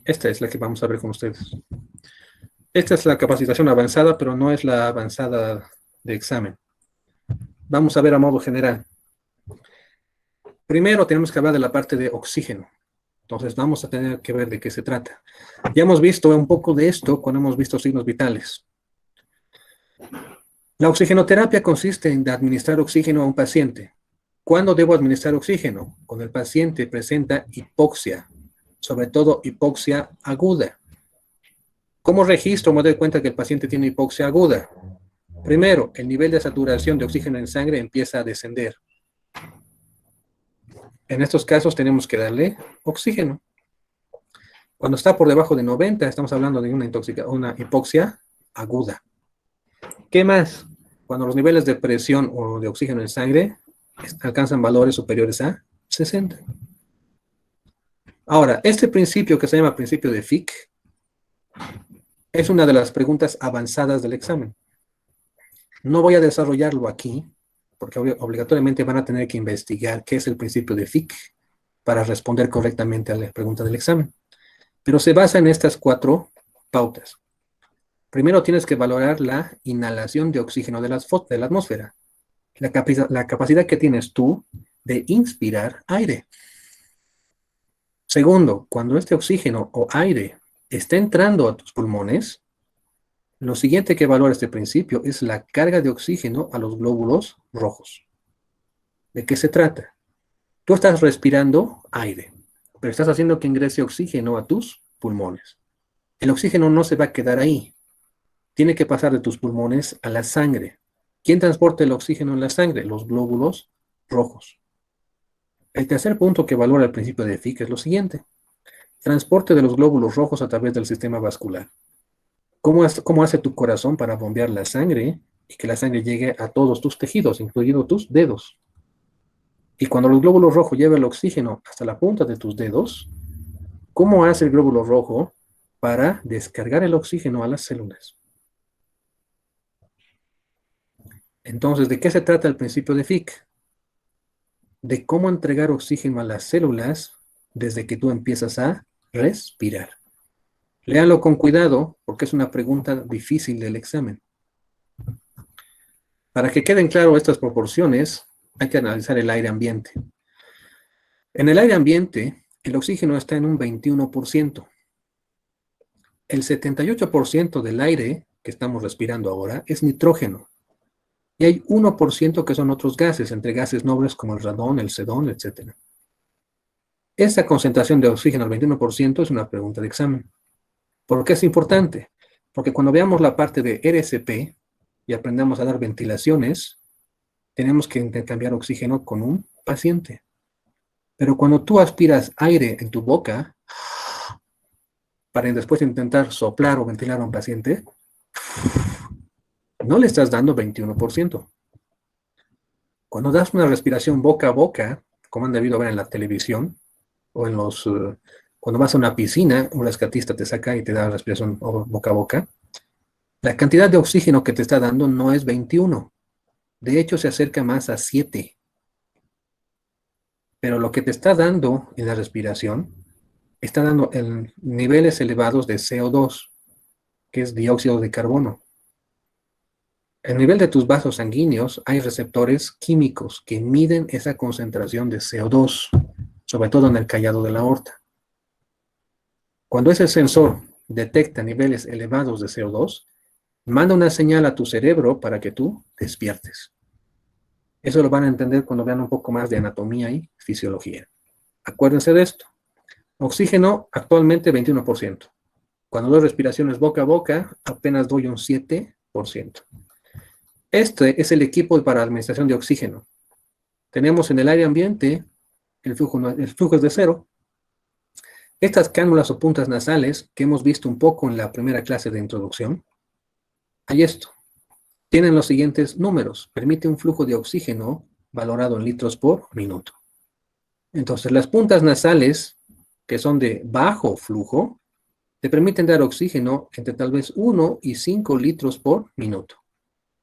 Esta es la que vamos a ver con ustedes. Esta es la capacitación avanzada, pero no es la avanzada de examen. Vamos a ver a modo general. Primero tenemos que hablar de la parte de oxígeno. Entonces vamos a tener que ver de qué se trata. Ya hemos visto un poco de esto cuando hemos visto signos vitales. La oxigenoterapia consiste en administrar oxígeno a un paciente. ¿Cuándo debo administrar oxígeno? Cuando el paciente presenta hipoxia, sobre todo hipoxia aguda. ¿Cómo registro? Me doy cuenta que el paciente tiene hipoxia aguda. Primero, el nivel de saturación de oxígeno en sangre empieza a descender. En estos casos tenemos que darle oxígeno. Cuando está por debajo de 90, estamos hablando de una hipoxia aguda. ¿Qué más? Cuando los niveles de presión o de oxígeno en sangre alcanzan valores superiores a 60. Ahora, este principio que se llama principio de Fick es una de las preguntas avanzadas del examen. No voy a desarrollarlo aquí, porque obligatoriamente van a tener que investigar qué es el principio de Fick para responder correctamente a la pregunta del examen. Pero se basa en estas 4 pautas. Primero tienes que valorar la inhalación de oxígeno de la atmósfera. La capacidad que tienes tú de inspirar aire. Segundo, cuando este oxígeno o aire está entrando a tus pulmones, lo siguiente que valora este principio es la carga de oxígeno a los glóbulos rojos. ¿De qué se trata? Tú estás respirando aire, pero estás haciendo que ingrese oxígeno a tus pulmones. El oxígeno no se va a quedar ahí. Tiene que pasar de tus pulmones a la sangre. ¿Quién transporta el oxígeno en la sangre? Los glóbulos rojos. El tercer punto que valora el principio de Fick es lo siguiente. Transporte de los glóbulos rojos a través del sistema vascular. ¿Cómo hace tu corazón para bombear la sangre y que la sangre llegue a todos tus tejidos, incluyendo tus dedos? Y cuando el glóbulo rojo lleva el oxígeno hasta la punta de tus dedos, ¿cómo hace el glóbulo rojo para descargar el oxígeno a las células? Entonces, ¿de qué se trata el principio de Fick? De cómo entregar oxígeno a las células desde que tú empiezas a respirar. Léanlo con cuidado porque es una pregunta difícil del examen. Para que queden claras estas proporciones, hay que analizar el aire ambiente. En el aire ambiente, el oxígeno está en un 21%. El 78% del aire que estamos respirando ahora es nitrógeno. Y hay 1% que son otros gases, entre gases nobles como el radón, el xenón, etc. Esa concentración de oxígeno al 21% es una pregunta de examen. ¿Por qué es importante? Porque cuando veamos la parte de RCP y aprendamos a dar ventilaciones, tenemos que intercambiar oxígeno con un paciente. Pero cuando tú aspiras aire en tu boca, para después intentar soplar o ventilar a un paciente, no le estás dando 21%. Cuando das una respiración boca a boca, como han debido ver en la televisión, o en cuando vas a una piscina, un rescatista te saca y te da respiración boca a boca, la cantidad de oxígeno que te está dando no es 21. De hecho, se acerca más a 7. Pero lo que te está dando en la respiración, está dando en niveles elevados de CO2, que es dióxido de carbono. En el nivel de tus vasos sanguíneos hay receptores químicos que miden esa concentración de CO2, sobre todo en el callado de la aorta. Cuando ese sensor detecta niveles elevados de CO2, manda una señal a tu cerebro para que tú despiertes. Eso lo van a entender cuando vean un poco más de anatomía y fisiología. Acuérdense de esto. Oxígeno actualmente 21%. Cuando doy respiraciones boca a boca, apenas doy un 7%. Este es el equipo para administración de oxígeno. Tenemos en el aire ambiente, el flujo es de 0. Estas cánulas o puntas nasales, que hemos visto un poco en la primera clase de introducción, hay esto. Tienen los siguientes números. Permite un flujo de oxígeno valorado en litros por minuto. Entonces, las puntas nasales, que son de bajo flujo, te permiten dar oxígeno entre tal vez 1 y 5 litros por minuto.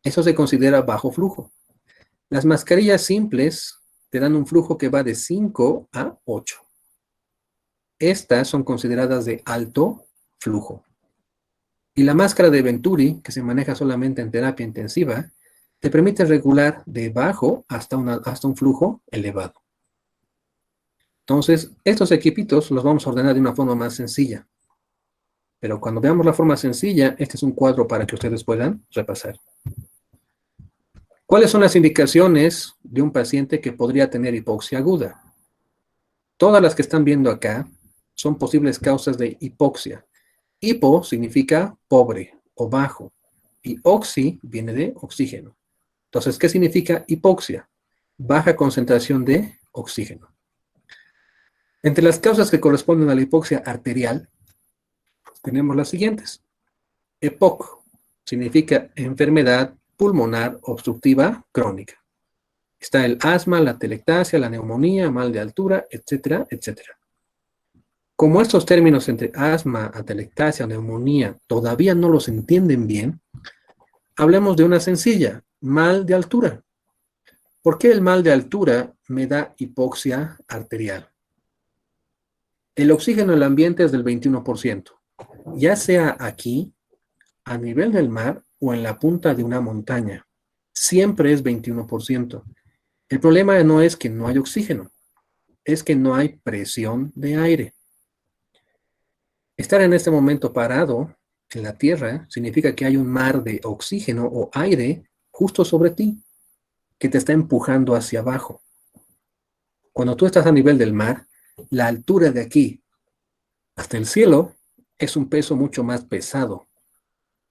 Eso se considera bajo flujo. Las mascarillas simples te dan un flujo que va de 5 a 8. estas son consideradas de alto flujo. Y la máscara de Venturi, que se maneja solamente en terapia intensiva, te permite regular de bajo hasta un flujo elevado. Entonces, estos equipitos los vamos a ordenar de una forma más sencilla. Pero cuando veamos la forma sencilla, este es un cuadro para que ustedes puedan repasar. ¿Cuáles son las indicaciones de un paciente que podría tener hipoxia aguda? Todas las que están viendo acá son posibles causas de hipoxia. Hipo significa pobre o bajo, y oxi viene de oxígeno. Entonces, ¿qué significa hipoxia? Baja concentración de oxígeno. Entre las causas que corresponden a la hipoxia arterial, tenemos las siguientes. EPOC significa enfermedad pulmonar obstructiva crónica. Está el asma, la atelectasia, la neumonía, mal de altura, etcétera, etcétera. Como estos términos entre asma, atelectasia, neumonía todavía no los entienden bien, hablemos de una sencilla, mal de altura. ¿Por qué el mal de altura me da hipoxia arterial? El oxígeno en el ambiente es del 21%, ya sea aquí, a nivel del mar o en la punta de una montaña. Siempre es 21%. El problema no es que no hay oxígeno, es que no hay presión de aire. Estar en este momento parado en la Tierra significa que hay un mar de oxígeno o aire justo sobre ti, que te está empujando hacia abajo. Cuando tú estás a nivel del mar, la altura de aquí hasta el cielo es un peso mucho más pesado.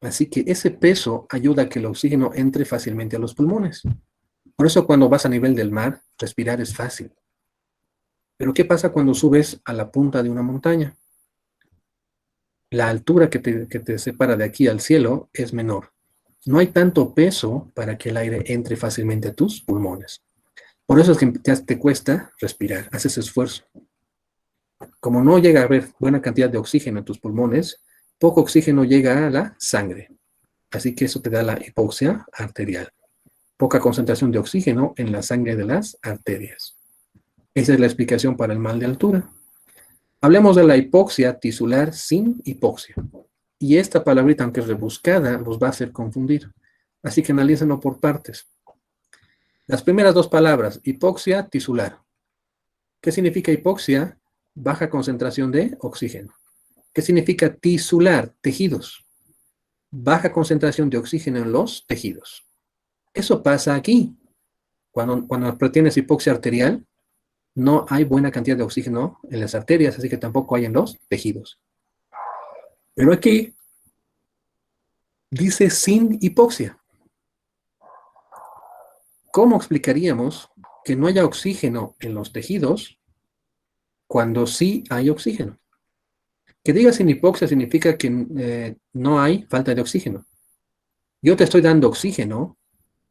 Así que ese peso ayuda a que el oxígeno entre fácilmente a los pulmones. Por eso cuando vas a nivel del mar, respirar es fácil. Pero ¿qué pasa cuando subes a la punta de una montaña? La altura que te separa de aquí al cielo es menor. No hay tanto peso para que el aire entre fácilmente a tus pulmones. Por eso es que te cuesta respirar, haces esfuerzo. Como no llega a haber buena cantidad de oxígeno en tus pulmones, poco oxígeno llega a la sangre. Así que eso te da la hipoxia arterial. Poca concentración de oxígeno en la sangre de las arterias. Esa es la explicación para el mal de altura. Hablemos de la hipoxia tisular sin hipoxia. Y esta palabrita, aunque es rebuscada, los va a hacer confundir. Así que analícenlo por partes. Las primeras dos palabras, hipoxia tisular. ¿Qué significa hipoxia? Baja concentración de oxígeno. ¿Qué significa tisular? Tejidos. Baja concentración de oxígeno en los tejidos. Eso pasa aquí. Cuando tienes hipoxia arterial, no hay buena cantidad de oxígeno en las arterias, así que tampoco hay en los tejidos. Pero aquí dice sin hipoxia. ¿Cómo explicaríamos que no haya oxígeno en los tejidos cuando sí hay oxígeno? Que diga sin hipoxia significa que no hay falta de oxígeno. Yo te estoy dando oxígeno,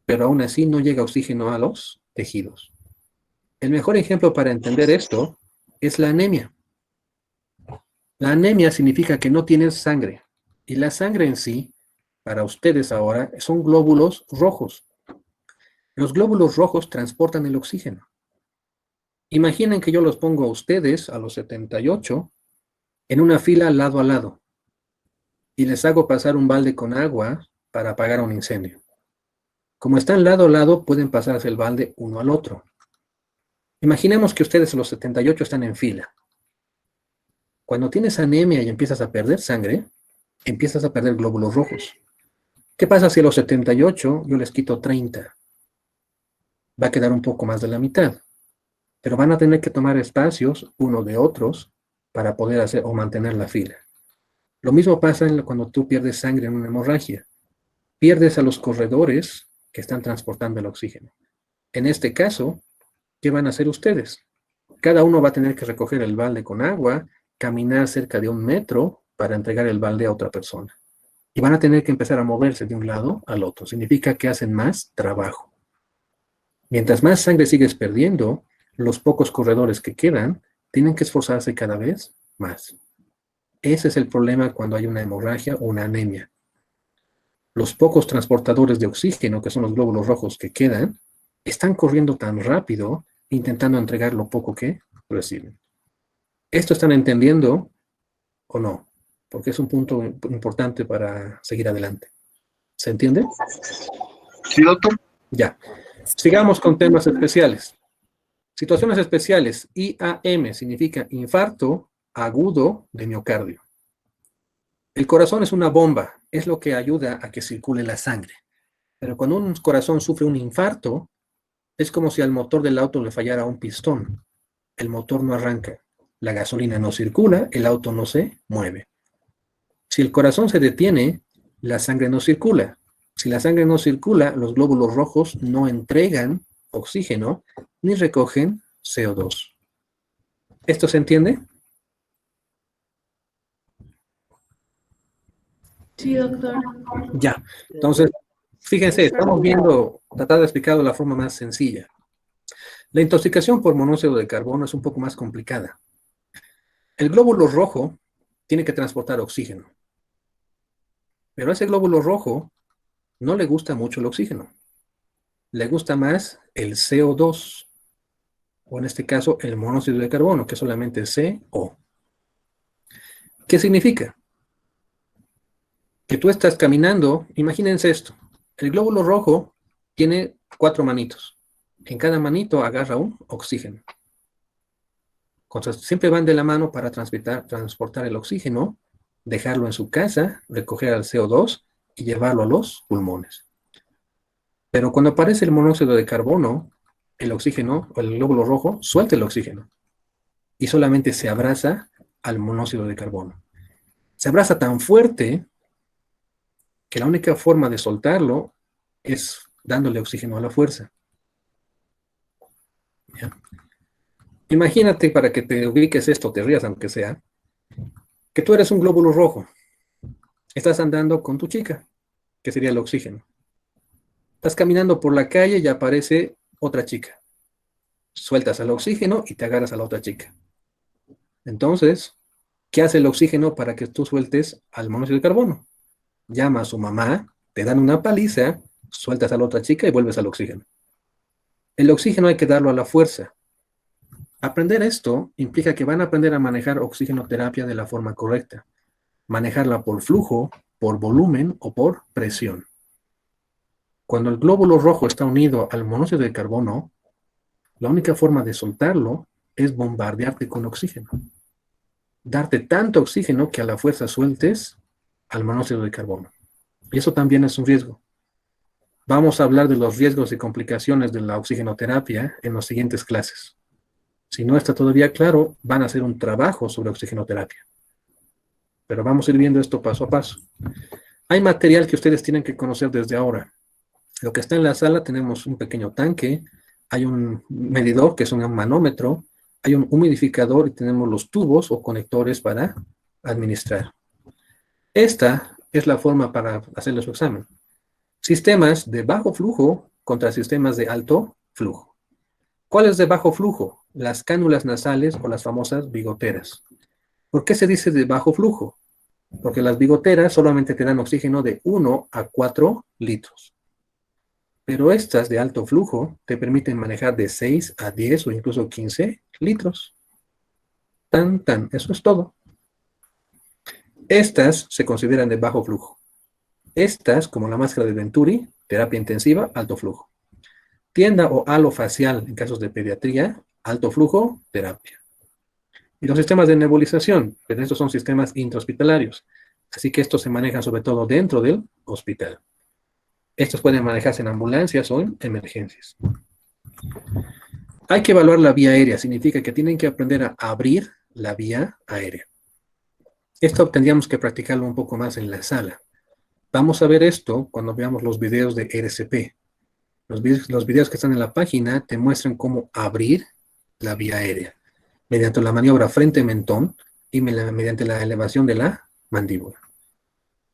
pero aún así no llega oxígeno a los tejidos. El mejor ejemplo para entender esto es la anemia. La anemia significa que no tienes sangre. Y la sangre en sí, para ustedes ahora, son glóbulos rojos. Los glóbulos rojos transportan el oxígeno. Imaginen que yo los pongo a ustedes, a los 78, en una fila lado a lado. Y les hago pasar un balde con agua para apagar un incendio. Como están lado a lado, pueden pasarse el balde uno al otro. Imaginemos que ustedes los 78 están en fila. Cuando tienes anemia y empiezas a perder sangre, empiezas a perder glóbulos rojos. ¿Qué pasa si a los 78 yo les quito 30? Va a quedar un poco más de la mitad. Pero van a tener que tomar espacios uno de otros para poder hacer o mantener la fila. Lo mismo pasa cuando tú pierdes sangre en una hemorragia. Pierdes a los corredores que están transportando el oxígeno. En este caso, ¿qué van a hacer ustedes? Cada uno va a tener que recoger el balde con agua, caminar cerca de 1 metro para entregar el balde a otra persona. Y van a tener que empezar a moverse de un lado al otro. Significa que hacen más trabajo. Mientras más sangre sigues perdiendo, los pocos corredores que quedan tienen que esforzarse cada vez más. Ese es el problema cuando hay una hemorragia o una anemia. Los pocos transportadores de oxígeno, que son los glóbulos rojos que quedan, están corriendo tan rápido intentando entregar lo poco que reciben. ¿Esto están entendiendo o no? Porque es un punto importante para seguir adelante. ¿Se entiende? Sí, doctor. Ya. Sigamos con temas especiales. Situaciones especiales. IAM significa infarto agudo de miocardio. El corazón es una bomba, es lo que ayuda a que circule la sangre. Pero cuando un corazón sufre un infarto, es como si al motor del auto le fallara un pistón. El motor no arranca, la gasolina no circula, el auto no se mueve. Si el corazón se detiene, la sangre no circula. Si la sangre no circula, los glóbulos rojos no entregan oxígeno ni recogen CO2. ¿Esto se entiende? Sí, doctor. Ya. Entonces, fíjense, estamos viendo, tratar de explicarlo de la forma más sencilla. La intoxicación por monóxido de carbono es un poco más complicada. El glóbulo rojo tiene que transportar oxígeno, pero a ese glóbulo rojo no le gusta mucho el oxígeno. Le gusta más el CO2, o en este caso el monóxido de carbono, que es solamente CO. ¿Qué significa? Que tú estás caminando, imagínense esto, el glóbulo rojo tiene 4 manitos. En cada manito agarra un oxígeno. Siempre van de la mano para transportar el oxígeno, dejarlo en su casa, recoger el CO2 y llevarlo a los pulmones. Pero cuando aparece el monóxido de carbono, el oxígeno, o el glóbulo rojo, suelta el oxígeno y solamente se abraza al monóxido de carbono. Se abraza tan fuerte que la única forma de soltarlo es dándole oxígeno a la fuerza. ¿Ya? Imagínate, para que te ubiques esto, te rías aunque sea, que tú eres un glóbulo rojo. Estás andando con tu chica, que sería el oxígeno. Estás caminando por la calle y aparece otra chica. Sueltas al oxígeno y te agarras a la otra chica. Entonces, ¿qué hace el oxígeno para que tú sueltes al monóxido de carbono? Llama a su mamá, te dan una paliza, sueltas a la otra chica y vuelves al oxígeno. El oxígeno hay que darlo a la fuerza. Aprender esto implica que van a aprender a manejar oxigenoterapia de la forma correcta. Manejarla por flujo, por volumen o por presión. Cuando el glóbulo rojo está unido al monóxido de carbono, la única forma de soltarlo es bombardearte con oxígeno. Darte tanto oxígeno que a la fuerza sueltes al monóxido de carbono. Y eso también es un riesgo. Vamos a hablar de los riesgos y complicaciones de la oxigenoterapia en las siguientes clases. Si no está todavía claro, van a hacer un trabajo sobre oxigenoterapia. Pero vamos a ir viendo esto paso a paso. Hay material que ustedes tienen que conocer desde ahora. Lo que está en la sala, tenemos un pequeño tanque, hay un medidor que es un manómetro, hay un humidificador y tenemos los tubos o conectores para administrar. Esta es la forma para hacerle su examen. Sistemas de bajo flujo contra sistemas de alto flujo. ¿Cuál es de bajo flujo? Las cánulas nasales o las famosas bigoteras. ¿Por qué se dice de bajo flujo? Porque las bigoteras solamente te dan oxígeno de 1 a 4 litros. Pero estas de alto flujo te permiten manejar de 6 a 10 o incluso 15 litros. Eso es todo. Estas se consideran de bajo flujo. Estas, como la máscara de Venturi, terapia intensiva, alto flujo. Tienda o halo facial en casos de pediatría, alto flujo, terapia. Y los sistemas de nebulización, pues estos son sistemas intrahospitalarios. Así que estos se manejan sobre todo dentro del hospital. Estos pueden manejarse en ambulancias o en emergencias. Hay que evaluar la vía aérea. Significa que tienen que aprender a abrir la vía aérea. Esto tendríamos que practicarlo un poco más en la sala. Vamos a ver esto cuando veamos los videos de RCP. Los videos que están en la página te muestran cómo abrir la vía aérea mediante la maniobra frente-mentón y mediante la elevación de la mandíbula.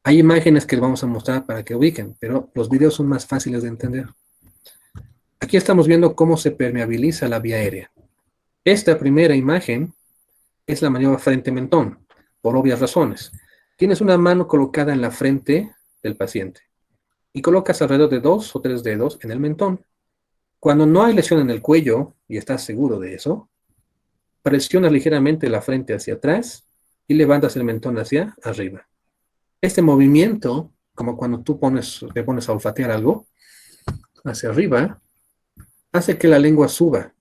Hay imágenes que les vamos a mostrar para que ubiquen, pero los videos son más fáciles de entender. Aquí estamos viendo cómo se permeabiliza la vía aérea. Esta primera imagen es la maniobra frente-mentón, por obvias razones. Tienes una mano colocada en la frente del paciente y colocas alrededor de 2 o 3 dedos en el mentón. Cuando no hay lesión en el cuello, y estás seguro de eso, presionas ligeramente la frente hacia atrás y levantas el mentón hacia arriba. Este movimiento, como cuando te pones a olfatear algo, hacia arriba, hace que la lengua suba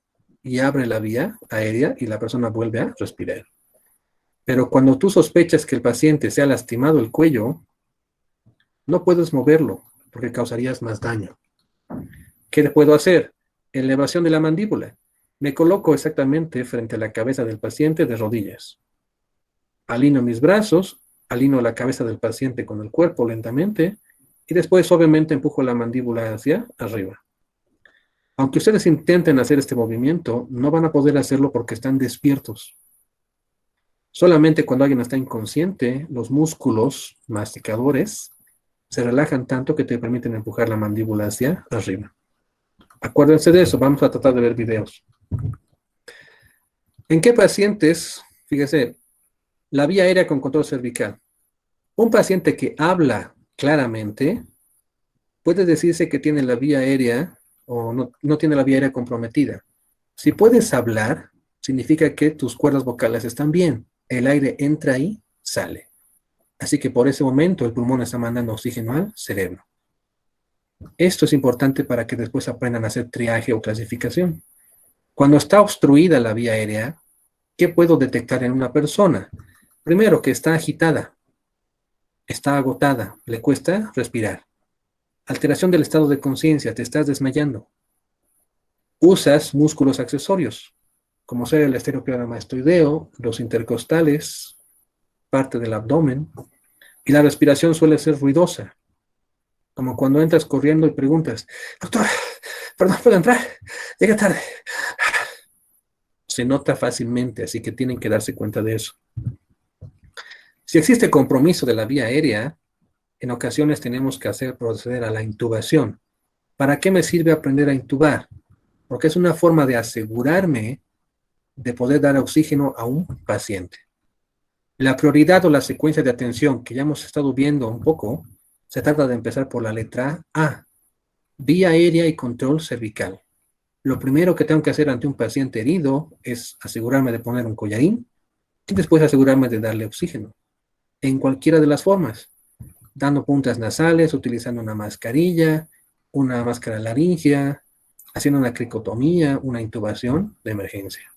y abre la vía aérea y la persona vuelve a respirar. Pero cuando tú sospechas que el paciente se ha lastimado el cuello, no puedes moverlo porque causarías más daño. ¿Qué puedo hacer? Elevación de la mandíbula. Me coloco exactamente frente a la cabeza del paciente de rodillas. Alineo mis brazos, alineo la cabeza del paciente con el cuerpo lentamente y después suavemente empujo la mandíbula hacia arriba. Aunque ustedes intenten hacer este movimiento, no van a poder hacerlo porque están despiertos. Solamente cuando alguien está inconsciente, los músculos masticadores se relajan tanto que te permiten empujar la mandíbula hacia arriba. Acuérdense de eso, vamos a tratar de ver videos. ¿En qué pacientes? Fíjese, la vía aérea con control cervical. Un paciente que habla claramente puede decirse que tiene la vía aérea o no tiene la vía aérea comprometida. Si puedes hablar, significa que tus cuerdas vocales están bien. El aire entra y sale. Así que por ese momento el pulmón está mandando oxígeno al cerebro. Esto es importante para que después aprendan a hacer triaje o clasificación. Cuando está obstruida la vía aérea, ¿qué puedo detectar en una persona? Primero, que está agitada, está agotada, le cuesta respirar. Alteración del estado de conciencia, te estás desmayando. Usas músculos accesorios, como ser el estereocleidomastoideo, los intercostales, parte del abdomen, y la respiración suele ser ruidosa, como cuando entras corriendo y preguntas, doctor, perdón, ¿puedo entrar? Llega tarde. Se nota fácilmente, así que tienen que darse cuenta de eso. Si existe compromiso de la vía aérea, en ocasiones tenemos que proceder a la intubación. ¿Para qué me sirve aprender a intubar? Porque es una forma de asegurarme de poder dar oxígeno a un paciente. La prioridad o la secuencia de atención que ya hemos estado viendo un poco, se trata de empezar por la letra A, vía aérea y control cervical. Lo primero que tengo que hacer ante un paciente herido es asegurarme de poner un collarín y después asegurarme de darle oxígeno, en cualquiera de las formas, dando puntas nasales, utilizando una mascarilla, una máscara laringea, haciendo una cricotomía, una intubación de emergencia.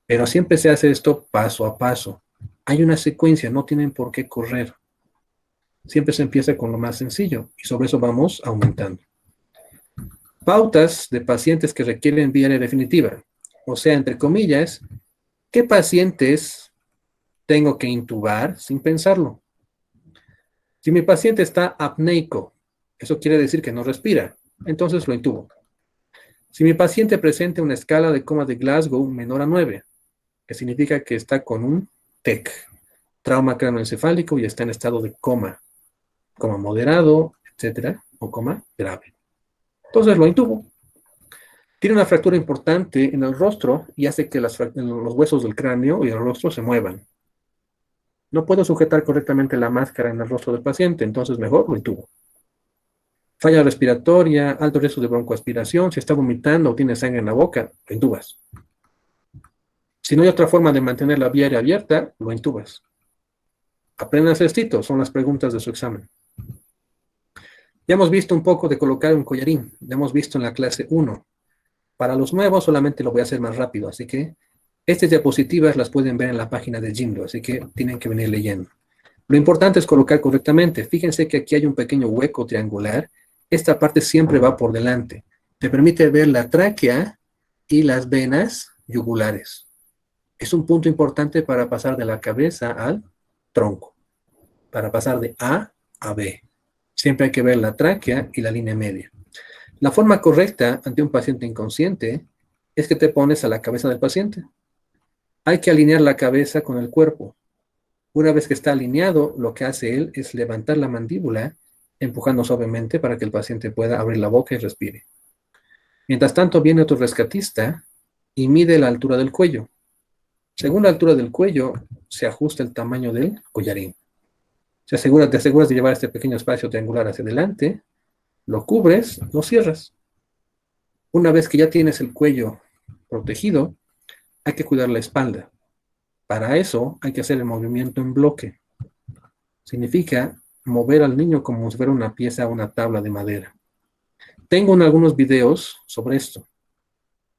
Pero siempre se hace esto paso a paso. Hay una secuencia, no tienen por qué correr. Siempre se empieza con lo más sencillo y sobre eso vamos aumentando. Pautas de pacientes que requieren vía aérea definitiva. O sea, entre comillas, ¿qué pacientes tengo que intubar sin pensarlo? Si mi paciente está apneico, eso quiere decir que no respira, entonces lo intubo. Si mi paciente presenta una escala de coma de Glasgow menor a 9, que significa que está con un TEC, trauma cráneoencefálico y está en estado de coma moderado, etcétera, o coma grave. Entonces lo intubo. Tiene una fractura importante en el rostro y hace que los huesos del cráneo y el rostro se muevan. No puedo sujetar correctamente la máscara en el rostro del paciente, entonces mejor lo intubo. Falla respiratoria, alto riesgo de broncoaspiración, si está vomitando o tiene sangre en la boca, lo intubas. Si no hay otra forma de mantener la vía aérea abierta, lo intubas. Aprendan esto, son las preguntas de su examen. Ya hemos visto un poco de colocar un collarín, ya hemos visto en la clase 1. Para los nuevos solamente lo voy a hacer más rápido, así que estas diapositivas las pueden ver en la página de Jimdo, así que tienen que venir leyendo. Lo importante es colocar correctamente. Fíjense que aquí hay un pequeño hueco triangular. Esta parte siempre va por delante. Te permite ver la tráquea y las venas yugulares. Es un punto importante para pasar de la cabeza al tronco, para pasar de A a B. Siempre hay que ver la tráquea y la línea media. La forma correcta ante un paciente inconsciente es que te pones a la cabeza del paciente. Hay que alinear la cabeza con el cuerpo. Una vez que está alineado, lo que hace él es levantar la mandíbula, empujando suavemente para que el paciente pueda abrir la boca y respire. Mientras tanto, viene otro rescatista y mide la altura del cuello. Según la altura del cuello, se ajusta el tamaño del collarín. Te aseguras de llevar este pequeño espacio triangular hacia adelante, lo cubres, lo cierras. Una vez que ya tienes el cuello protegido, hay que cuidar la espalda. Para eso hay que hacer el movimiento en bloque. Significa mover al niño como si fuera una pieza o una tabla de madera. Tengo algunos videos sobre esto.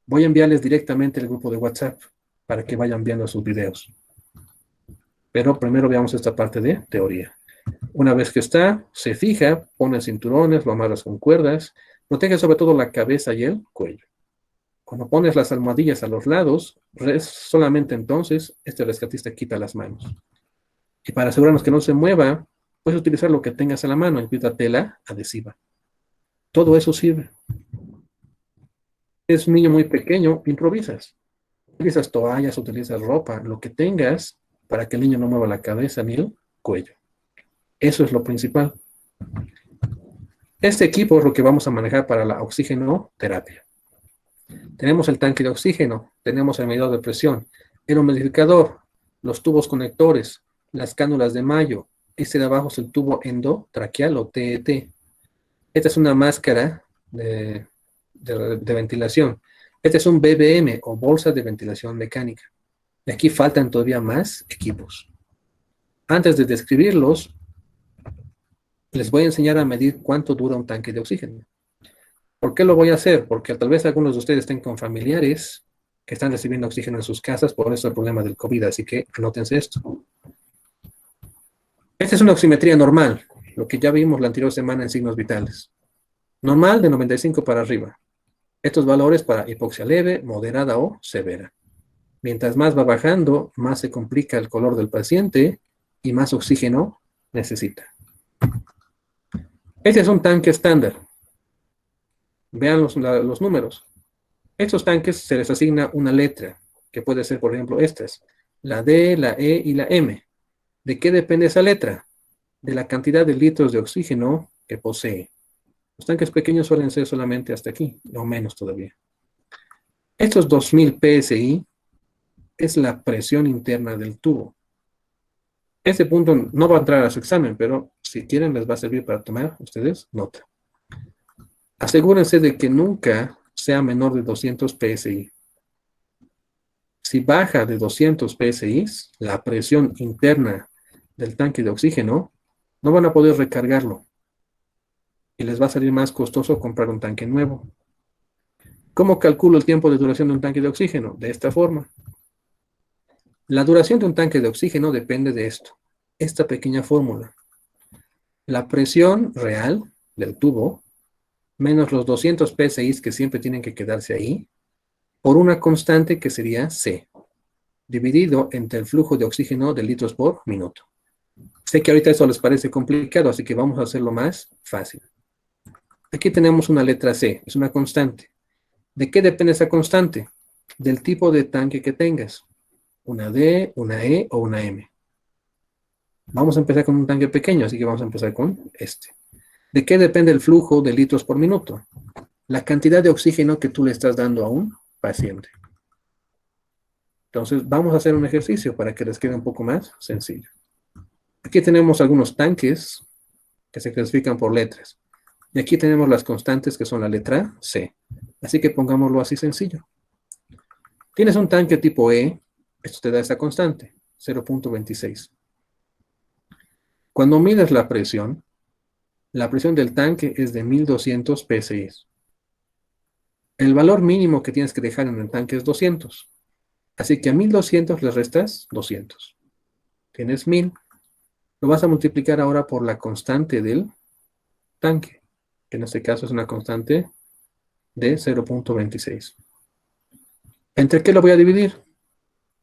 Voy a enviarles directamente al grupo de WhatsApp para que vayan viendo sus videos. Pero primero veamos esta parte de teoría. Una vez que está, se fija, pone cinturones, lo amarras con cuerdas, protege sobre todo la cabeza y el cuello. Cuando pones las almohadillas a los lados, solamente entonces este rescatista quita las manos. Y para asegurarnos que no se mueva, puedes utilizar lo que tengas a la mano, incluida tela adhesiva. Todo eso sirve. Es un niño muy pequeño, improvisas. Utilizas toallas, utilizas ropa, lo que tengas para que el niño no mueva la cabeza ni el cuello. Eso es lo principal. Este equipo es lo que vamos a manejar para la oxigenoterapia. Tenemos el tanque de oxígeno, tenemos el medidor de presión, el humidificador, los tubos conectores, las cánulas de Mayo. Este de abajo es el tubo endotraqueal o TET. Esta es una máscara de ventilación. Este es un BBM o bolsa de ventilación mecánica. Y aquí faltan todavía más equipos. Antes de describirlos, les voy a enseñar a medir cuánto dura un tanque de oxígeno. ¿Por qué lo voy a hacer? Porque tal vez algunos de ustedes estén con familiares que están recibiendo oxígeno en sus casas por eso el problema del COVID, así que anótense esto. Esta es una oximetría normal, lo que ya vimos la anterior semana en signos vitales. Normal de 95 para arriba. Estos valores para hipoxia leve, moderada o severa. Mientras más va bajando, más se complica el color del paciente y más oxígeno necesita. Este es un tanque estándar. Vean los números. Estos tanques se les asigna una letra, que puede ser, por ejemplo, estas. La D, la E y la M. ¿De qué depende esa letra? De la cantidad de litros de oxígeno que posee. Los tanques pequeños suelen ser solamente hasta aquí, o menos todavía. Estos 2000 PSI es la presión interna del tubo. Este punto no va a entrar a su examen, pero si quieren les va a servir para tomar ustedes nota. Asegúrense de que nunca sea menor de 200 PSI. Si baja de 200 PSI, la presión interna del tanque de oxígeno, no van a poder recargarlo. Y les va a salir más costoso comprar un tanque nuevo. ¿Cómo calculo el tiempo de duración de un tanque de oxígeno? De esta forma. La duración de un tanque de oxígeno depende de esto. Esta pequeña fórmula. La presión real del tubo menos los 200 PSI que siempre tienen que quedarse ahí, por una constante que sería C, dividido entre el flujo de oxígeno de litros por minuto. Sé que ahorita eso les parece complicado, así que vamos a hacerlo más fácil. Aquí tenemos una letra C, es una constante. ¿De qué depende esa constante? Del tipo de tanque que tengas. Una D, una E o una M. Vamos a empezar con un tanque pequeño, así que vamos a empezar con este. ¿De qué depende el flujo de litros por minuto? La cantidad de oxígeno que tú le estás dando a un paciente. Entonces, vamos a hacer un ejercicio para que les quede un poco más sencillo. Aquí tenemos algunos tanques que se clasifican por letras. Y aquí tenemos las constantes que son la letra C. Así que pongámoslo así sencillo. Tienes un tanque tipo E, esto te da esta constante, 0.26. Cuando mides la presión del tanque es de 1200 PSI. El valor mínimo que tienes que dejar en el tanque es 200. Así que a 1200 le restas 200. Tienes 1000. Lo vas a multiplicar ahora por la constante del tanque, que en este caso es una constante de 0.26. ¿Entre qué lo voy a dividir?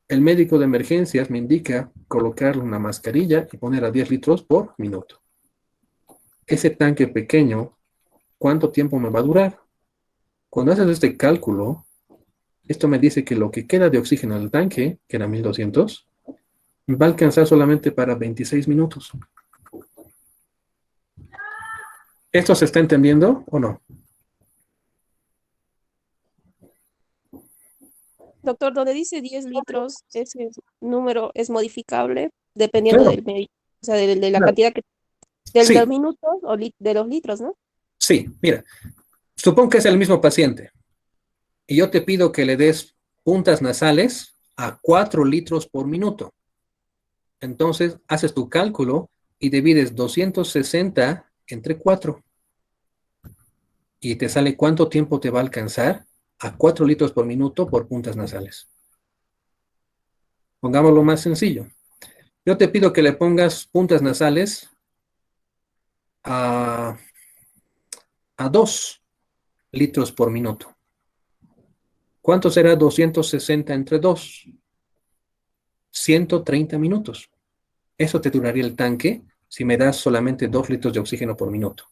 El médico de emergencias me indica colocarle una mascarilla y poner a 10 litros por minuto. Ese tanque pequeño, ¿cuánto tiempo me va a durar? Cuando haces este cálculo, esto me dice que lo que queda de oxígeno del tanque, que era 1200, me va a alcanzar solamente para 26 minutos. ¿Esto se está entendiendo o no? Doctor, donde dice 10 litros, ese número es modificable dependiendo Claro, del medio, o sea, de la claro. cantidad que, de los Sí, minutos o de los litros, ¿no? sí, mira, supón que es el mismo paciente y yo te pido que le des puntas nasales a 4 litros por minuto. Entonces, haces tu cálculo y divides 260 entre 4. Y te sale cuánto tiempo te va a alcanzar a 4 litros por minuto por puntas nasales. Pongámoslo más sencillo. Yo te pido que le pongas puntas nasales a 2 litros por minuto. ¿Cuánto será 260 entre 2? 130 minutos. Eso te duraría el tanque si me das solamente 2 litros de oxígeno por minuto.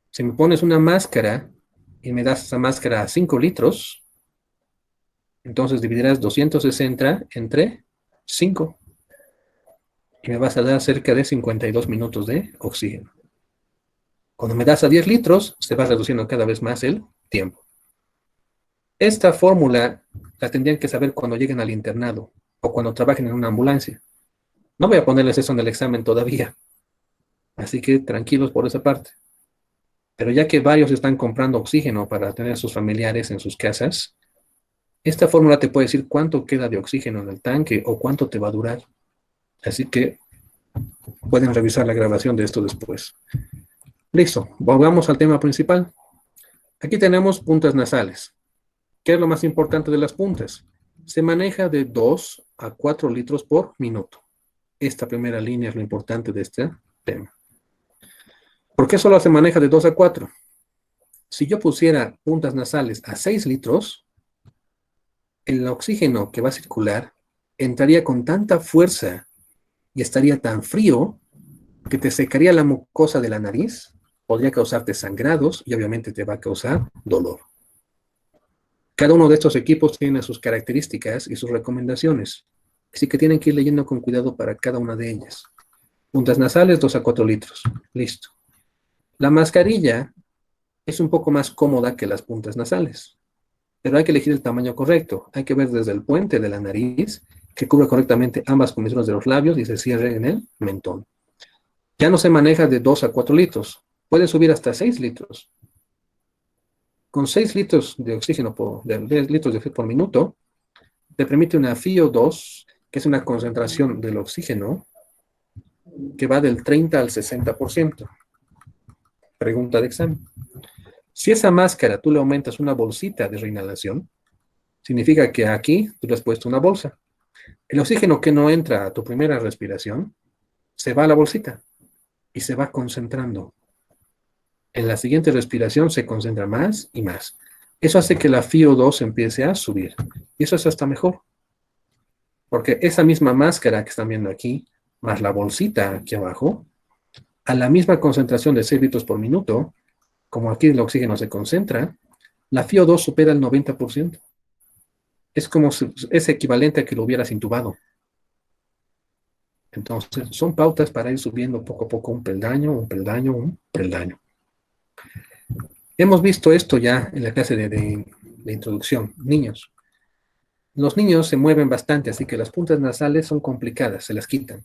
Si me pones una máscara y me das esa máscara a 5 litros, entonces dividirás 260 entre 5 y me vas a dar cerca de 52 minutos de oxígeno. Cuando me das a 10 litros, se va reduciendo cada vez más el tiempo. Esta fórmula la tendrían que saber cuando lleguen al internado o cuando trabajen en una ambulancia. No voy a ponerles eso en el examen todavía, así que tranquilos por esa parte. Pero ya que varios están comprando oxígeno para tener a sus familiares en sus casas, esta fórmula te puede decir cuánto queda de oxígeno en el tanque o cuánto te va a durar. Así que pueden revisar la grabación de esto después. Listo, volvamos al tema principal. Aquí tenemos puntas nasales. ¿Qué es lo más importante de las puntas? Se maneja de 2 a 4 litros por minuto. Esta primera línea es lo importante de este tema. ¿Por qué solo se maneja de 2 a 4? Si yo pusiera puntas nasales a 6 litros, el oxígeno que va a circular entraría con tanta fuerza y estaría tan frío que te secaría la mucosa de la nariz, podría causarte sangrados y obviamente te va a causar dolor. Cada uno de estos equipos tiene sus características y sus recomendaciones, así que tienen que ir leyendo con cuidado para cada una de ellas. Puntas nasales, 2 a 4 litros. Listo. La mascarilla es un poco más cómoda que las puntas nasales, pero hay que elegir el tamaño correcto. Hay que ver desde el puente de la nariz, que cubra correctamente ambas comisuras de los labios y se cierre en el mentón. Ya no se maneja de 2 a 4 litros. Puede subir hasta 6 litros. Con 6 litros de oxígeno de 10 litros de oxígeno por minuto, te permite una FiO2, que es una concentración del oxígeno que va del 30 al 60%. Pregunta de examen. Si esa máscara tú le aumentas una bolsita de reinhalación, significa que aquí tú le has puesto una bolsa. El oxígeno que no entra a tu primera respiración se va a la bolsita y se va concentrando. En la siguiente respiración se concentra más y más. Eso hace que la FiO2 empiece a subir. Y eso es hasta mejor. Porque esa misma máscara que están viendo aquí, más la bolsita aquí abajo, a la misma concentración de 6 litros por minuto, como aquí el oxígeno se concentra, la FiO2 supera el 90%. Es como si es equivalente a que lo hubieras intubado. Entonces, son pautas para ir subiendo poco a poco un peldaño, un peldaño, un peldaño. Hemos visto esto ya en la clase de introducción. Niños. Los niños se mueven bastante, así que las puntas nasales son complicadas, se las quitan.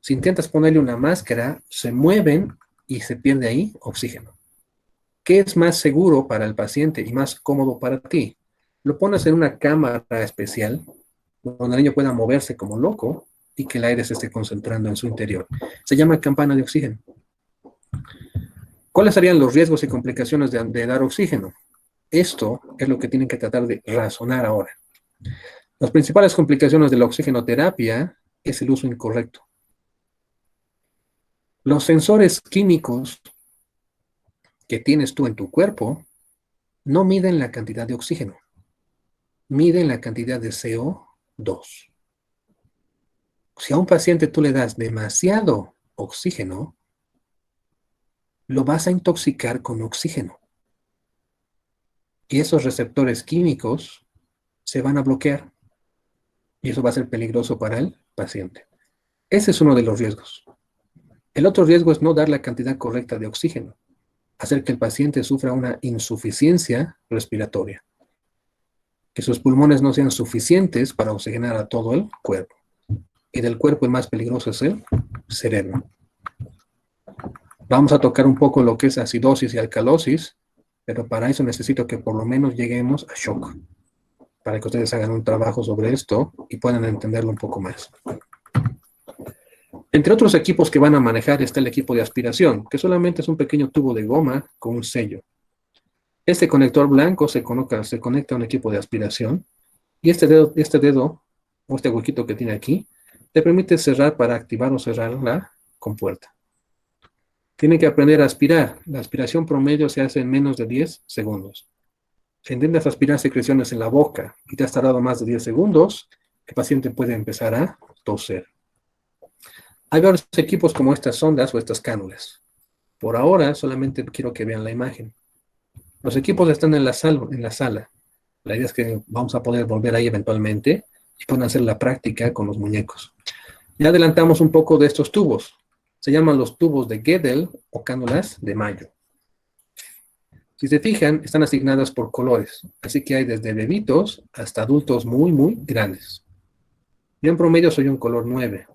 Si intentas ponerle una máscara, se mueven y se pierde ahí oxígeno. ¿Qué es más seguro para el paciente y más cómodo para ti? Lo pones en una cámara especial, donde el niño pueda moverse como loco y que el aire se esté concentrando en su interior. Se llama campana de oxígeno. ¿Cuáles serían los riesgos y complicaciones de dar oxígeno? Esto es lo que tienen que tratar de razonar ahora. Las principales complicaciones de la oxigenoterapia es el uso incorrecto. Los sensores químicos que tienes tú en tu cuerpo no miden la cantidad de oxígeno, miden la cantidad de CO2. Si a un paciente tú le das demasiado oxígeno, lo vas a intoxicar con oxígeno. Y esos receptores químicos se van a bloquear. Y eso va a ser peligroso para el paciente. Ese es uno de los riesgos. El otro riesgo es no dar la cantidad correcta de oxígeno, hacer que el paciente sufra una insuficiencia respiratoria, que sus pulmones no sean suficientes para oxigenar a todo el cuerpo. Y del cuerpo el más peligroso es el cerebro. Vamos a tocar un poco lo que es acidosis y alcalosis, pero para eso necesito que por lo menos lleguemos a shock. para que ustedes hagan un trabajo sobre esto y puedan entenderlo un poco más. Entre otros equipos que van a manejar está el equipo de aspiración, que solamente es un pequeño tubo de goma con un sello. Este conector blanco se conecta a un equipo de aspiración y este dedo o este huequito que tiene aquí te permite cerrar para activar o cerrar la compuerta. Tienen que aprender a aspirar. La aspiración promedio se hace en menos de 10 segundos. Si intentas aspirar secreciones en la boca y te has tardado más de 10 segundos, el paciente puede empezar a toser. Hay varios equipos como estas sondas o estas cánulas. Por ahora solamente quiero que vean la imagen. Los equipos están en la sala. La idea es que vamos a poder volver ahí eventualmente y pueden hacer la práctica con los muñecos. Ya adelantamos un poco de estos tubos. Se llaman los tubos de Gödel o cánulas de Mayo. Si se fijan, están asignadas por colores. Así que hay desde bebitos hasta adultos muy, muy grandes. Yo en promedio soy un color 9.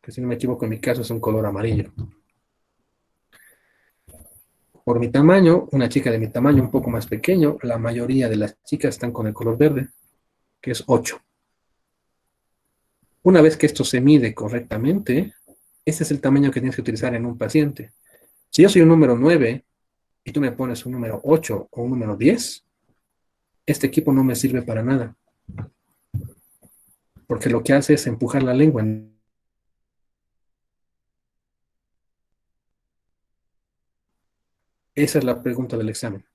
Que si no me equivoco, en mi caso es un color amarillo. Por mi tamaño, una chica de mi tamaño un poco más pequeño, la mayoría de las chicas están con el color verde, que es 8. Una vez que esto se mide correctamente, este es el tamaño que tienes que utilizar en un paciente. Si yo soy un número 9 y tú me pones un número 8 o un número 10, este equipo no me sirve para nada. Porque lo que hace es empujar la lengua. Esa es la pregunta del examen.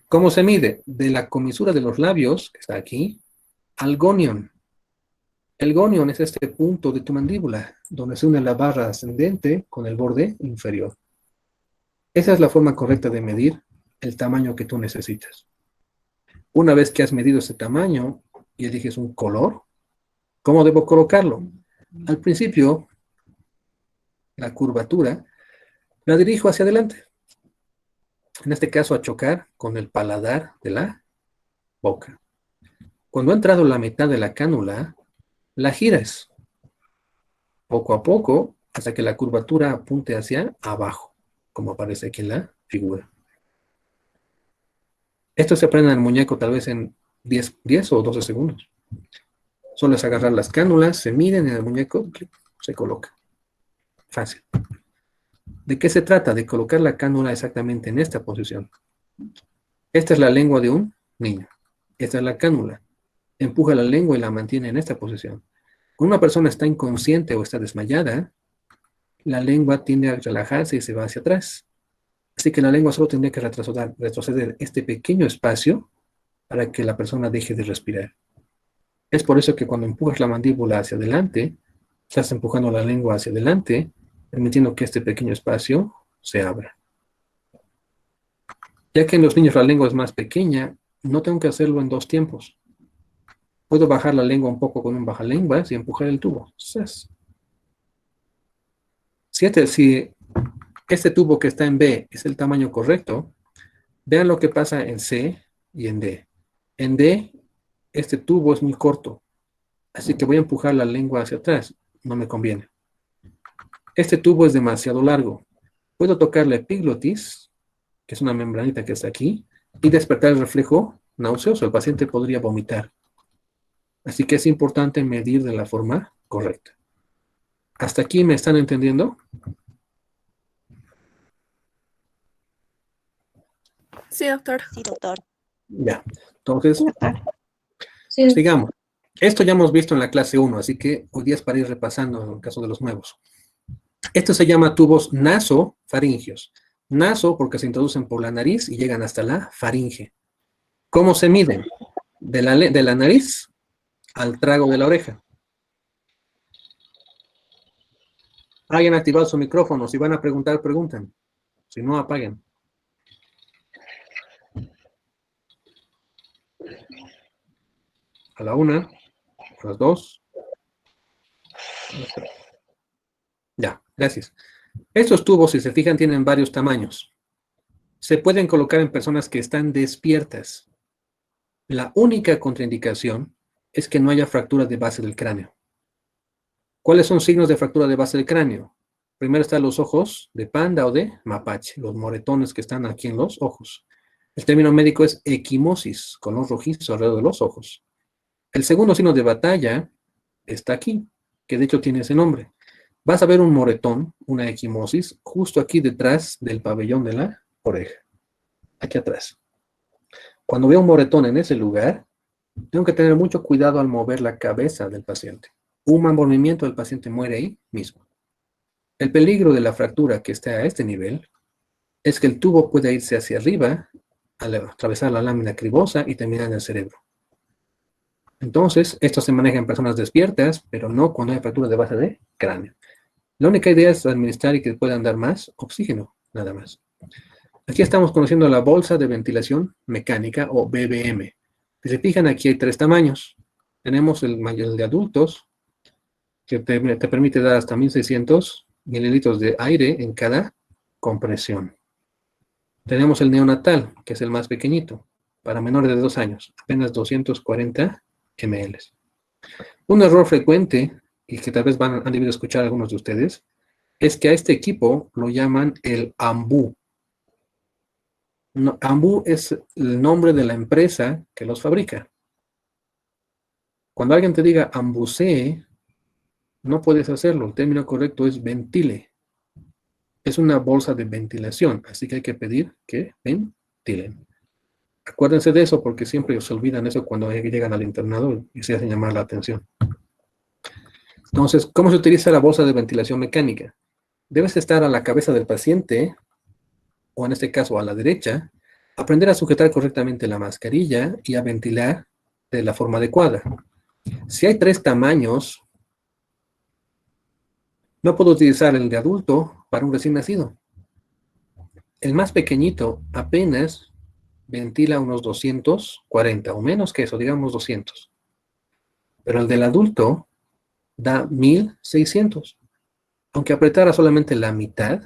¿Cómo se mide? De la comisura de los labios, que está aquí, al gonion. El gonion es este punto de tu mandíbula, donde se une la barra ascendente con el borde inferior. Esa es la forma correcta de medir el tamaño que tú necesitas. Una vez que has medido ese tamaño y eliges un color, ¿cómo debo colocarlo? Al principio, la curvatura la dirijo hacia adelante. En este caso, a chocar con el paladar de la boca. Cuando ha entrado la mitad de la cánula, la giras poco a poco hasta que la curvatura apunte hacia abajo, como aparece aquí en la figura. Esto se aprende en el muñeco tal vez en 10 o 12 segundos. Solo es agarrar las cánulas, se miden en el muñeco, se coloca. Fácil. ¿De qué se trata? De colocar la cánula exactamente en esta posición. Esta es la lengua de un niño. Esta es la cánula. Empuja la lengua y la mantiene en esta posición. Cuando una persona está inconsciente o está desmayada, la lengua tiende a relajarse y se va hacia atrás. Así que la lengua solo tendría que retroceder este pequeño espacio para que la persona deje de respirar. Es por eso que cuando empujas la mandíbula hacia adelante, estás empujando la lengua hacia adelante, permitiendo que este pequeño espacio se abra. Ya que en los niños la lengua es más pequeña, no tengo que hacerlo en 2 tiempos. Puedo bajar la lengua un poco con un bajalenguas y empujar el tubo. Si este tubo que está en B es el tamaño correcto, vean lo que pasa en C y en D. En D, este tubo es muy corto, así que voy a empujar la lengua hacia atrás. No me conviene. Este tubo es demasiado largo. Puedo tocar la epiglotis, que es una membranita que está aquí, y despertar el reflejo nauseoso. El paciente podría vomitar. Así que es importante medir de la forma correcta. ¿Hasta aquí me están entendiendo? Sí, doctor. Sí, doctor. Ya. Entonces, Sí. sigamos. Esto ya hemos visto en la clase 1, así que hoy día es para ir repasando en el caso de los nuevos. Esto se llama tubos nasofaringios. Naso porque se introducen por la nariz y llegan hasta la faringe. ¿Cómo se miden? De la nariz al trago de la oreja. Alguien ha activado su micrófono. Si van a preguntar, pregunten. Si no, apaguen. A la 1, a las 2. A las 3. Ya, gracias. Estos tubos, si se fijan, tienen varios tamaños. Se pueden colocar en personas que están despiertas. La única contraindicación es que no haya fractura de base del cráneo. ¿Cuáles son signos de fractura de base del cráneo? Primero están los ojos de panda o de mapache, los moretones que están aquí en los ojos. El término médico es equimosis, color rojizo alrededor de los ojos. El segundo signo de batalla está aquí, que de hecho tiene ese nombre. Vas a ver un moretón, una equimosis, justo aquí detrás del pabellón de la oreja. Aquí atrás. Cuando veo un moretón en ese lugar, tengo que tener mucho cuidado al mover la cabeza del paciente. Un mal movimiento del paciente muere ahí mismo. El peligro de la fractura que está a este nivel es que el tubo puede irse hacia arriba al atravesar la lámina cribosa y terminar en el cerebro. Entonces, esto se maneja en personas despiertas, pero no cuando hay fractura de base de cráneo. La única idea es administrar y que puedan dar más oxígeno, nada más. Aquí estamos conociendo la bolsa de ventilación mecánica o BVM. Si se fijan, aquí hay 3 tamaños. Tenemos el de adultos, que te permite dar hasta 1600 mililitros de aire en cada compresión. Tenemos el neonatal, que es el más pequeñito, para menores de 2 años, apenas 240 ml. Un error frecuente, y que tal vez han debido escuchar algunos de ustedes, es que a este equipo lo llaman el AMBU. No, AMBU es el nombre de la empresa que los fabrica. Cuando alguien te diga AMBUCE, no puedes hacerlo. El término correcto es ventile. Es una bolsa de ventilación, así que hay que pedir que ventilen. Acuérdense de eso porque siempre se olvidan eso cuando llegan al internado y se hacen llamar la atención. Entonces, ¿cómo se utiliza la bolsa de ventilación mecánica? Debes estar a la cabeza del paciente, o en este caso a la derecha, aprender a sujetar correctamente la mascarilla y a ventilar de la forma adecuada. Si hay 3 tamaños, no puedo utilizar el de adulto para un recién nacido. El más pequeñito apenas ventila unos 240 o menos que eso, digamos 200. Pero el del adulto da 1600. Aunque apretara solamente la mitad,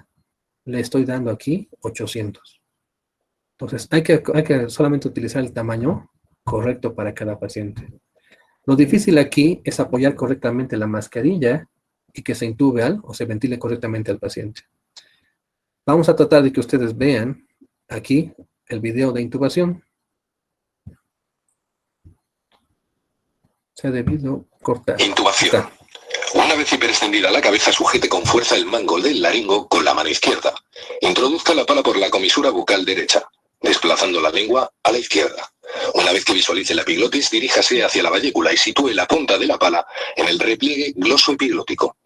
le estoy dando aquí 800. Entonces, hay que solamente utilizar el tamaño correcto para cada paciente. Lo difícil aquí es apoyar correctamente la mascarilla y que se intube o se ventile correctamente al paciente. Vamos a tratar de que ustedes vean aquí el video de intubación. Se ha debido cortar. Intubación. Una vez hiperextendida la cabeza, sujete con fuerza el mango del laringo con la mano izquierda. Introduzca la pala por la comisura bucal derecha, desplazando la lengua a la izquierda. Una vez que visualice la epiglotis, diríjase hacia la vallécula y sitúe la punta de la pala en el repliegue glosoepiglótico.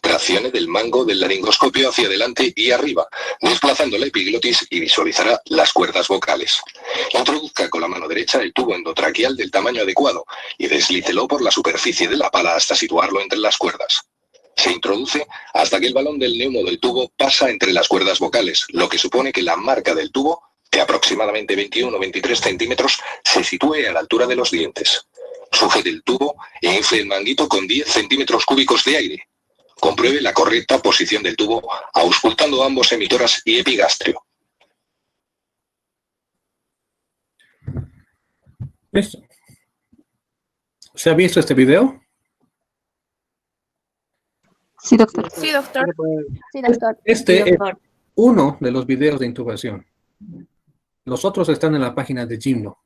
Traccione del mango del laringoscopio hacia adelante y arriba, desplazando la epiglotis y visualizará las cuerdas vocales. Introduzca con la mano derecha el tubo endotraqueal del tamaño adecuado y deslícelo por la superficie de la pala hasta situarlo entre las cuerdas. Se introduce hasta que el balón del neumo del tubo pasa entre las cuerdas vocales, lo que supone que la marca del tubo, de aproximadamente 21 o 23 centímetros, se sitúe a la altura de los dientes. Sujete el tubo e infle el manguito con 10 centímetros cúbicos de aire. Compruebe la correcta posición del tubo auscultando ambos emitoras y epigastrio. ¿Listo? ¿Se ha visto este video? Sí, doctor. Sí, doctor. Sí, doctor. Este Sí, es doctor. uno de los videos de intubación. Los otros están en la página de Gimno.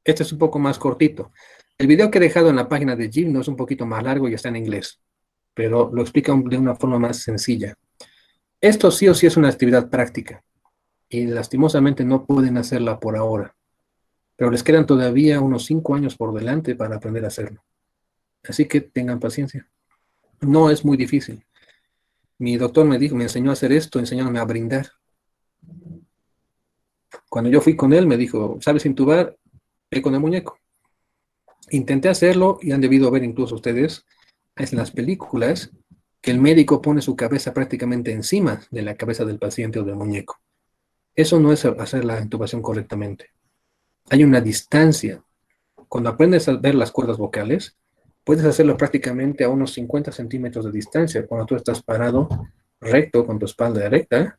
Este es un poco más cortito. El video que he dejado en la página de Gimno es un poquito más largo y está en inglés, pero lo explica de una forma más sencilla. Esto sí o sí es una actividad práctica y lastimosamente no pueden hacerla por ahora, pero les quedan todavía unos 5 años por delante para aprender a hacerlo. Así que tengan paciencia. No es muy difícil. Mi doctor me enseñó a hacer esto, enseñándome a brindar. Cuando yo fui con él, me dijo, ¿sabes intubar? Ve con el muñeco. Intenté hacerlo y han debido ver incluso ustedes en las películas que el médico pone su cabeza prácticamente encima de la cabeza del paciente o del muñeco. Eso no es hacer la intubación correctamente. Hay una distancia. Cuando aprendes a ver las cuerdas vocales, puedes hacerlo prácticamente a unos 50 centímetros de distancia cuando tú estás parado recto con tu espalda recta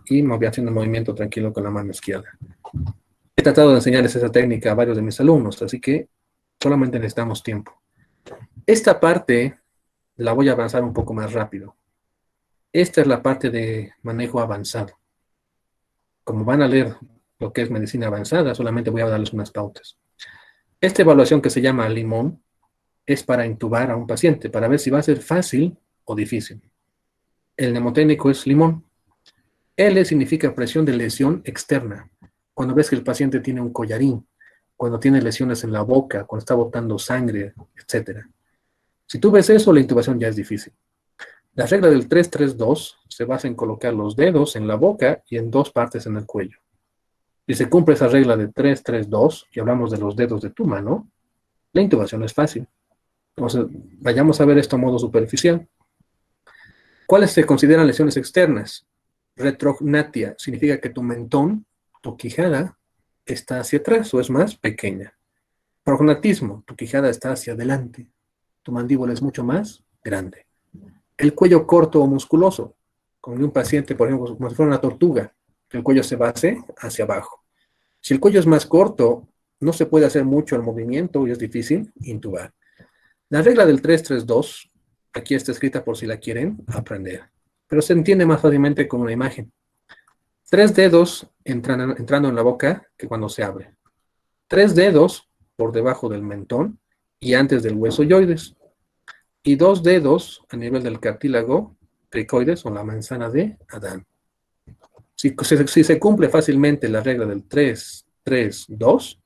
y haciendo el movimiento tranquilo con la mano izquierda. He tratado de enseñarles esa técnica a varios de mis alumnos, así que solamente necesitamos tiempo. Esta parte la voy a avanzar un poco más rápido. Esta es la parte de manejo avanzado. Como van a leer lo que es medicina avanzada, solamente voy a darles unas pautas. Esta evaluación que se llama limón es para intubar a un paciente, para ver si va a ser fácil o difícil. El mnemotécnico es limón. L significa presión de lesión externa. Cuando ves que el paciente tiene un collarín, cuando tiene lesiones en la boca, cuando está botando sangre, etc. Si tú ves eso, la intubación ya es difícil. La regla del 3-3-2 se basa en colocar los dedos en la boca y en dos partes en el cuello. Si se cumple esa regla de 3-3-2, y hablamos de los dedos de tu mano, la intubación es fácil. Entonces, vayamos a ver esto a modo superficial. ¿Cuáles se consideran lesiones externas? Retrognatia significa que tu mentón, tu quijada, está hacia atrás o es más pequeña. Prognatismo, tu quijada está hacia adelante. Tu mandíbula es mucho más grande. El cuello corto o musculoso, con un paciente, por ejemplo, como si fuera una tortuga, que el cuello se base hacia abajo. Si el cuello es más corto, no se puede hacer mucho el movimiento y es difícil intubar. La regla del 3-3-2, aquí está escrita por si la quieren aprender, pero se entiende más fácilmente con una imagen. 3 dedos entrando en la boca que cuando se abre. 3 dedos por debajo del mentón y antes del hueso yoides. Y 2 dedos a nivel del cartílago cricoides o la manzana de Adán. Si se cumple fácilmente la regla del 3-3-2,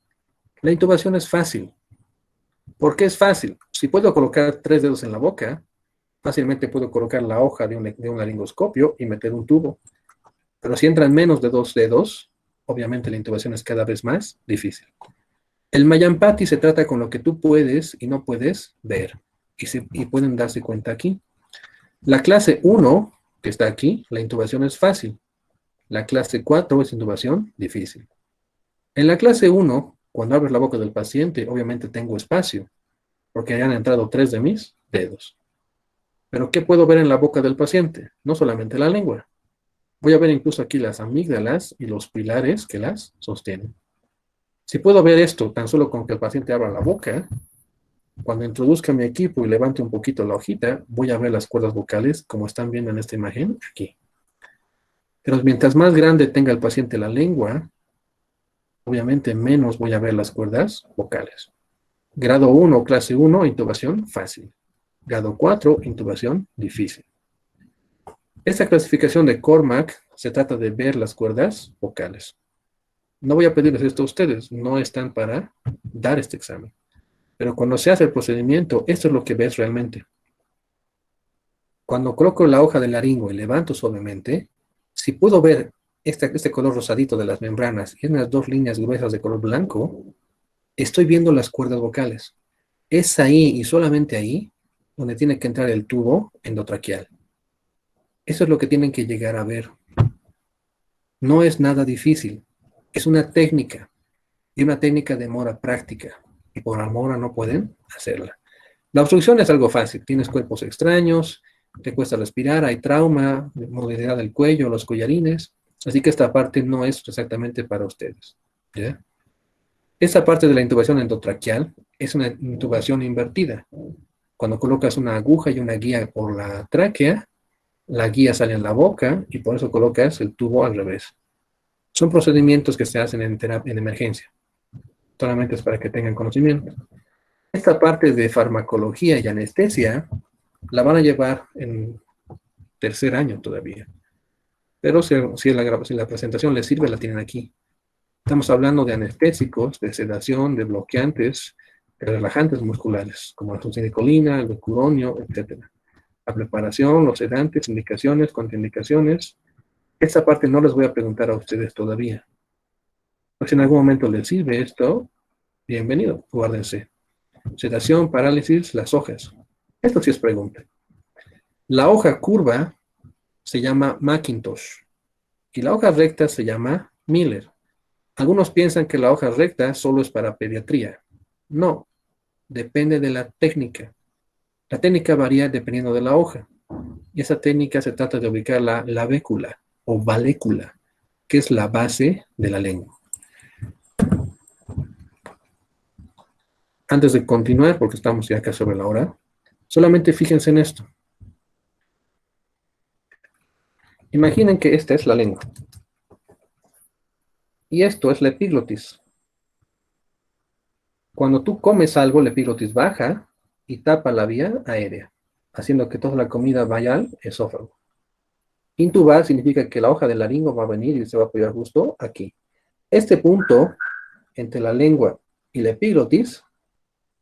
la intubación es fácil. ¿Por qué es fácil? Si puedo colocar 3 dedos en la boca, fácilmente puedo colocar la hoja de un laringoscopio y meter un tubo. Pero si entran menos de 2 dedos, obviamente la intubación es cada vez más difícil. El Mayampati se trata con lo que tú puedes y no puedes ver. Y pueden darse cuenta aquí. La clase 1, que está aquí, la intubación es fácil. La clase 4 es intubación difícil. En la clase 1, cuando abres la boca del paciente, obviamente tengo espacio, porque hayan entrado 3 de mis dedos. Pero ¿qué puedo ver en la boca del paciente? No solamente la lengua. Voy a ver incluso aquí las amígdalas y los pilares que las sostienen. Si puedo ver esto tan solo con que el paciente abra la boca, cuando introduzca mi equipo y levante un poquito la hojita, voy a ver las cuerdas vocales como están viendo en esta imagen aquí. Pero mientras más grande tenga el paciente la lengua, obviamente menos voy a ver las cuerdas vocales. Grado 1, clase 1, intubación fácil. Grado 4, intubación difícil. Esta clasificación de Cormack se trata de ver las cuerdas vocales. No voy a pedirles esto a ustedes, no están para dar este examen. Pero cuando se hace el procedimiento, esto es lo que ves realmente. Cuando coloco la hoja del laringo y levanto suavemente, si puedo ver este color rosadito de las membranas y unas 2 líneas gruesas de color blanco, estoy viendo las cuerdas vocales. Es ahí y solamente ahí donde tiene que entrar el tubo endotraqueal. Eso es lo que tienen que llegar a ver. No es nada difícil. Es una técnica. Y una técnica demora práctica. Y por amor no pueden hacerla. La obstrucción es algo fácil. Tienes cuerpos extraños, te cuesta respirar, hay trauma, movilidad del cuello, los collarines. Así que esta parte no es exactamente para ustedes. ¿Ya? Esta parte de la intubación endotraqueal es una intubación invertida. Cuando colocas una aguja y una guía por la tráquea, la guía sale en la boca y por eso colocas el tubo al revés. Son procedimientos que se hacen en emergencia. Solamente es para que tengan conocimiento. Esta parte de farmacología y anestesia la van a llevar en 3er año todavía. Pero si la presentación les sirve, la tienen aquí. Estamos hablando de anestésicos, de sedación, de bloqueantes, de relajantes musculares, como la succinilcolina, el becuronio, etc. La preparación, los sedantes, indicaciones, contraindicaciones. Esta parte no les voy a preguntar a ustedes todavía. Pues si en algún momento les sirve esto, bienvenido, guárdense. Sedación, parálisis, las hojas. Esto sí es pregunta. La hoja curva se llama Macintosh y la hoja recta se llama Miller. Algunos piensan que la hoja recta solo es para pediatría. No, depende de la técnica. La técnica varía dependiendo de la hoja. Y esa técnica se trata de ubicar la lavécula o valécula, que es la base de la lengua. Antes de continuar, porque estamos ya acá sobre la hora, solamente fíjense en esto. Imaginen que esta es la lengua. Y esto es la epiglotis. Cuando tú comes algo, la epiglotis baja y tapa la vía aérea, haciendo que toda la comida vaya al esófago. Intubar significa que la hoja del laringo va a venir y se va a apoyar justo aquí. Este punto entre la lengua y la epiglotis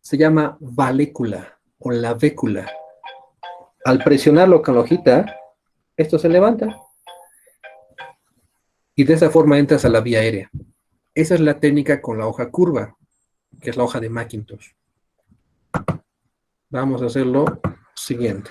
se llama valécula o lavécula. Al presionarlo con la hojita, esto se levanta y de esa forma entras a la vía aérea. Esa es la técnica con la hoja curva, que es la hoja de Macintosh. Vamos a hacerlo siguiente.